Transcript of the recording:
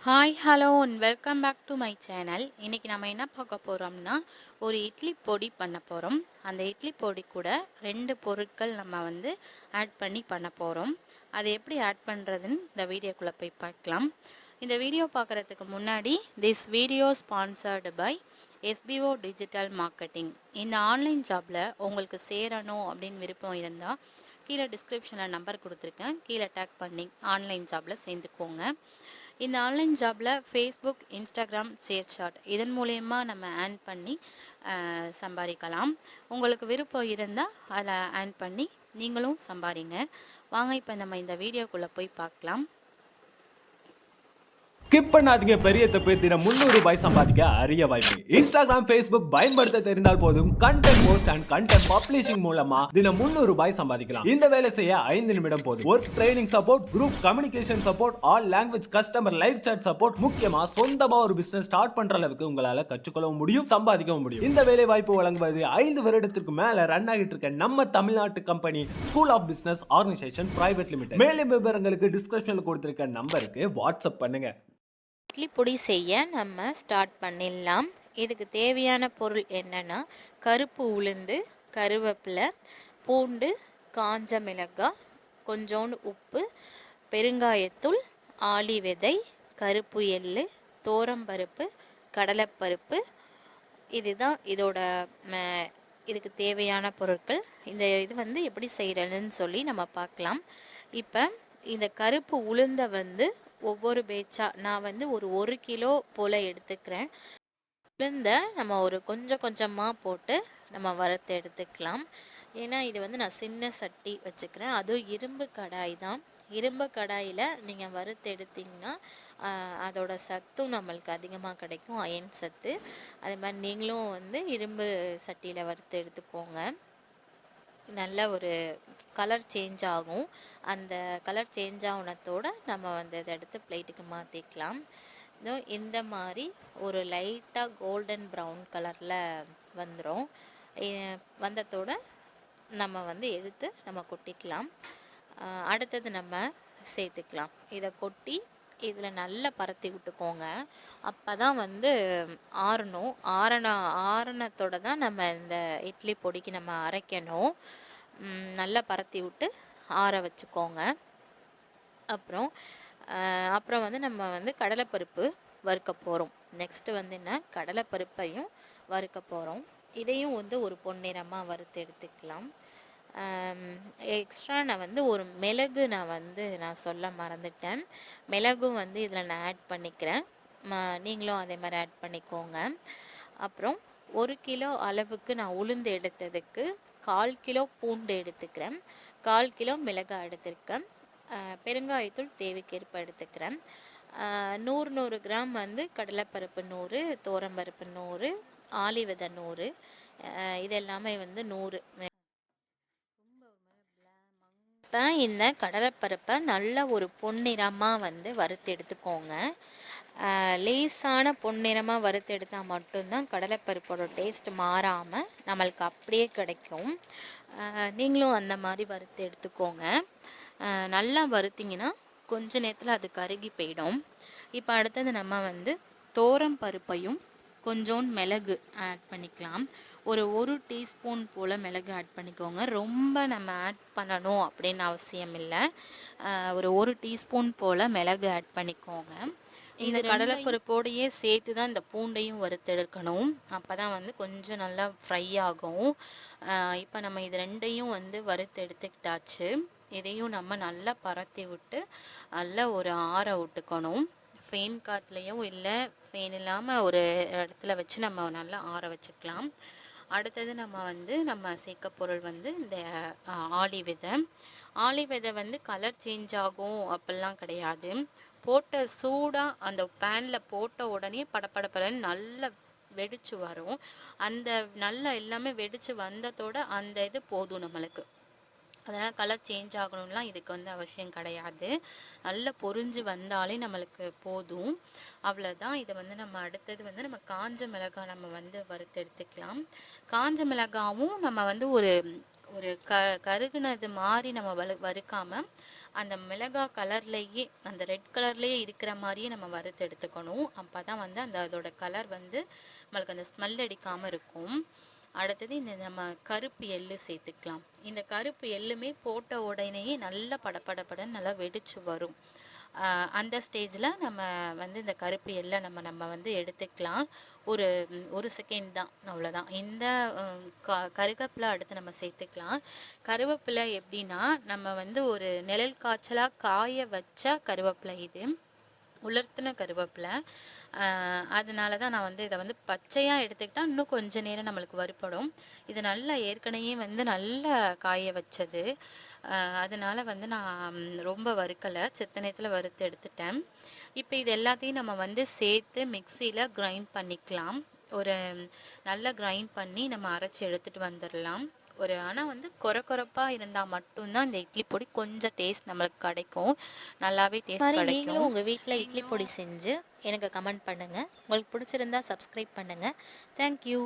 Hi hello and welcome back to my channel. இன்றைக்கி நம்ம என்ன பார்க்க போகிறோம்னா, ஒரு இட்லி பொடி பண்ண போகிறோம். அந்த இட்லி பொடி கூட 2 பொருட்கள் நம்ம வந்து ஆட் பண்ண போகிறோம். அதை எப்படி ஆட் பண்ணுறதுன்னு இந்த வீடியோக்குள்ளே போய் பார்க்கலாம். இந்த வீடியோ பார்க்குறதுக்கு முன்னாடி, this video sponsored by SPO digital marketing. இந்த ஆன்லைன் ஜாபில் உங்களுக்கு சேரணும் அப்படின்னு விருப்பம் இருந்தால் கீழே டிஸ்கிரிப்ஷனில் நம்பர் கொடுத்துருக்கேன், கீழே டேக் பண்ணி ஆன்லைன் ஜாபில் சேர்ந்துக்கோங்க. இந்த ஆன்லைன் ஜாபில் ஃபேஸ்புக், இன்ஸ்டாகிராம், ஷேர்சாட் இதன் மூலயமா நம்ம ஆன் பண்ணி சம்பாதிக்கலாம். உங்களுக்கு விருப்பம் இருந்தால் அதில் ஆன் பண்ணி நீங்களும் சம்பாதிங்க. வாங்க இப்போ நம்ம இந்த வீடியோக்குள்ளே போய் பார்க்கலாம். ஸ்கிப் பண்ணாதீங்க, பெரிய தப்பு. தினம் 300 ரூபாய் சம்பாதிக்க அரிய வாய்ப்பு. இன்ஸ்டாகிராம், ஃபேஸ்புக் பயன்படுத்த தெரிந்தால் போதும். Content post and content publishing மூலமா தினம் 300 ரூபாய் சம்பாதிக்கலாம். இந்த வேலை செய்ய 5 நிமிடம் போதும். Work training support, group communication support, all language customer live chat support, முக்கியமா சொந்தமா ஒரு பிசினஸ் ஸ்டார்ட் பண்ற அளவுக்கு உங்களால கற்றுக்கொள்ளவும் முடியும், சம்பாதிக்கவும் முடியும். இந்த வேலை வாய்ப்பு வழங்குவது 5 வருடத்திற்கு மேல ரன் ஆகிட்டு இருக்க நம்ம தமிழ்நாட்டு company school of business organisation private limited. மேலும் விவரங்களுக்கு டிஸ்கிரிப்ஷன்ல கொடுத்திருக்க நம்பருக்கு வாட்ஸ்அப் பண்ணுங்க. இட்லி பொடி செய்ய நம்ம ஸ்டார்ட் பண்ணிடலாம். இதுக்கு தேவையான பொருள் என்னென்னா, கருப்பு உளுந்து, கருவேப்பிலை, பூண்டு, காஞ்ச மிளகாய், கொஞ்சோண்டு உப்பு, பெருங்காயத்தூள், ஆளி விதை, கருப்பு எள்ளு, தோரம்பருப்பு, கடலைப்பருப்பு. இதுதான் இதுக்கு தேவையான பொருட்கள். இது வந்து எப்படி செய்கிறதுன்னு சொல்லி நம்ம பார்க்கலாம். இப்போ இந்த கருப்பு உளுந்தை வந்து ஒவ்வொரு பேட்சா நான் வந்து ஒரு கிலோ போல் எடுத்துக்கிறேன். உளுந்தை நம்ம கொஞ்சம் கொஞ்சமாக போட்டு நம்ம வறுத்து எடுத்துக்கலாம். ஏன்னா இது வந்து நான் சின்ன சட்டி வச்சுக்கிறேன், அதுவும் இரும்பு கடாய் தான். இரும்பு கடாயில் நீங்கள் வறுத்து எடுத்திங்கன்னா அதோட சத்தும் நம்மளுக்கு அதிகமாக கிடைக்கும், அயன் சத்து. அதே மாதிரி நீங்களும் வந்து இரும்பு சட்டியில் வறுத்து எடுத்துக்கோங்க. நல்ல ஒரு கலர் சேஞ்ச் ஆகும். அந்த கலர் சேஞ்ச் ஆகுனத்தோடு நம்ம வந்து இதை எடுத்து பிளேட்டுக்கு மாற்றிக்கலாம். இந்த மாதிரி ஒரு லைட்டாக கோல்டன் ப்ரௌன் கலரில் வந்துடும். வந்ததோடு நம்ம வந்து எடுத்து நம்ம கொட்டிக்கலாம். அடுத்தது நம்ம சேர்த்துக்கலாம். இதை கொட்டி இதில் நல்லா பரத்தி விட்டுக்கோங்க. அப்போ தான் வந்து ஆறணும். ஆரணத்தோடு தான் நம்ம இந்த இட்லி பொடிக்கு நம்ம அரைக்கணும். நல்லா பரத்தி விட்டு ஆற வச்சுக்கோங்க. அப்புறம் வந்து நம்ம வந்து கடலைப்பருப்பு வறுக்க போகிறோம். நெக்ஸ்ட்டு வந்து என்ன, கடலைப்பருப்பையும் வறுக்க போகிறோம். இதையும் வந்து ஒரு பொன்னிறமாக வறுத்து எடுத்துக்கலாம். எக்ஸ்ட்ரா நான் வந்து ஒரு மிளகு நான் சொல்ல மறந்துட்டேன். மிளகும் வந்து இதில் நான் ஆட் பண்ணிக்கிறேன். நீங்களும் அதே மாதிரி ஆட் பண்ணிக்கோங்க. அப்புறம் 1 கிலோ அளவுக்கு நான் உளுந்து எடுத்ததுக்கு 1/4 கிலோ பூண்டு எடுத்துக்கிறேன், 1/4 கிலோ மிளகாய் எடுத்துருக்கேன், பெருங்காயத்தூள் தேவைக்கேற்ப எடுத்துக்கிறேன், 100 கிராம் வந்து கடலைப்பருப்பு 100, தோரம்பருப்பு 100, ஆளி விதை 100, இது எல்லாமே வந்து 100. இப்போ இந்த கடலைப்பருப்பை நல்ல ஒரு பொன்னிறமாக வந்து வறுத்து எடுத்துக்கோங்க. லேசான பொன்னிறமாக வறுத்து எடுத்தால் மட்டும்தான் கடலைப்பருப்போட டேஸ்ட் மாறாமல் நம்மளுக்கு அப்படியே கிடைக்கும். நீங்களும் அந்த மாதிரி வறுத்து எடுத்துக்கோங்க. நல்லா வறுத்திங்கன்னா கொஞ்ச நேரத்தில் அது கருகி போயிடும். இப்போ அடுத்தது நம்ம வந்து தோரம் பருப்பையும் கொஞ்சோண்டு மிளகு ஆட் பண்ணிக்கலாம். ஒரு டீஸ்பூன் போல் மிளகு ஆட் பண்ணிக்கோங்க. ரொம்ப நம்ம ஆட் பண்ணணும் அப்படின்னு அவசியம் இல்லை. ஒரு டீஸ்பூன் போல் மிளகு ஆட் பண்ணிக்கோங்க. இந்த கடலைப்பருப்போடையே சேர்த்து தான் இந்த பூண்டையும் வறுத்தெடுக்கணும். அப்போ தான் வந்து கொஞ்சம் நல்லா ஃப்ரை ஆகும். இப்போ நம்ம இது 2ஐயும் வந்து வறுத்து எடுத்துக்கிட்டாச்சு. இதையும் நம்ம நல்லா பரத்தி விட்டு நல்லா ஒரு ஆற விட்டுக்கணும். ஃபேன் காற்றுலையும் இல்லை, ஃபேன் இல்லாமல் ஒரு இடத்துல வச்சு நம்ம நல்லா ஆற வச்சுக்கலாம். அடுத்தது நம்ம சேர்க்க பொருள் வந்து இந்த ஆளி விதை. ஆளி விதை வந்து கலர் சேஞ்ச் ஆகும் அப்படிலாம் கிடையாது. போட்ட சூடாக அந்த பேனில் போட்ட உடனே படப்படப்படன்னு நல்லா வெடிச்சு வரும். அந்த நல்லா எல்லாமே வெடித்து வந்ததோட அந்த இது போதும் நம்மளுக்கு. அதனால் கலர் சேஞ்ச் ஆகணும்லாம் இதுக்கு வந்து அவசியம் கிடையாது. நல்லா பொரிஞ்சு வந்தாலே நம்மளுக்கு போதும், அவ்வளோதான். இதை வந்து நம்ம அடுத்தது வந்து நம்ம காஞ்ச மிளகாய் நம்ம வந்து வறுத்து எடுத்துக்கலாம். காஞ்ச மிளகாவும் நம்ம வந்து ஒரு கருகுனது மாதிரி நம்ம வறுக்காமல் அந்த மிளகாய் கலர்லேயே அந்த ரெட் கலர்லேயே இருக்கிற மாதிரியே நம்ம வறுத்து எடுத்துக்கணும். அப்போ தான் வந்து அதோட கலர் வந்து நம்மளுக்கு அந்த ஸ்மெல் அடிக்காமல் இருக்கும். அடுத்தது இந்த நம்ம கருப்பு எள்ளு சேர்த்துக்கலாம். இந்த கருப்பு எள்ளுமே போட்ட உடனேயே நல்லா படபடன்னு நல்லா வெடிச்சு வரும். அந்த ஸ்டேஜில் நம்ம வந்து இந்த கருப்பு எள்ளை நம்ம வந்து எடுத்துக்கலாம். ஒரு ஒரு செகண்ட் தான், அவ்வளோதான். இந்த கருவேப்பிலை அடுத்து நம்ம சேர்த்துக்கலாம். கருவேப்பிலை எப்படின்னா நம்ம வந்து ஒரு நிழல் காய்ச்சலாக காய வச்ச கருவேப்பிலை இது, உலர்த்தின கருவேப்பிலை. அதனால தான் நான் வந்து இதை வந்து பச்சையாக எடுத்துக்கிட்டால் இன்னும் கொஞ்சம் நேரம் நம்மளுக்கு வறுபடும். இது நல்லா ஏற்கனவே வந்து நல்லா காய வச்சது. அதனால வந்து நான் ரொம்ப வறுக்கலை, செத்த நேரத்தில் வறுத்து எடுத்துட்டேன். இப்போ இது எல்லாத்தையும் நம்ம வந்து சேர்த்து மிக்சியில் கிரைண்ட் பண்ணிக்கலாம். ஒரு நல்லா கிரைண்ட் பண்ணி நம்ம அரைச்சி எடுத்துகிட்டு வந்துடலாம். ஆனால் வந்து கொரப்பாக இருந்தால் மட்டும்தான் இந்த இட்லி பொடி கொஞ்சம் டேஸ்ட் நம்மளுக்கு கிடைக்கும், நல்லாவே டேஸ்ட் கிடைக்கும். நீங்களும் உங்கள் வீட்டில் இட்லி பொடி செஞ்சு எனக்கு கமெண்ட் பண்ணுங்கள். உங்களுக்கு பிடிச்சிருந்தா சப்ஸ்கிரைப் பண்ணுங்கள். தேங்க்யூ.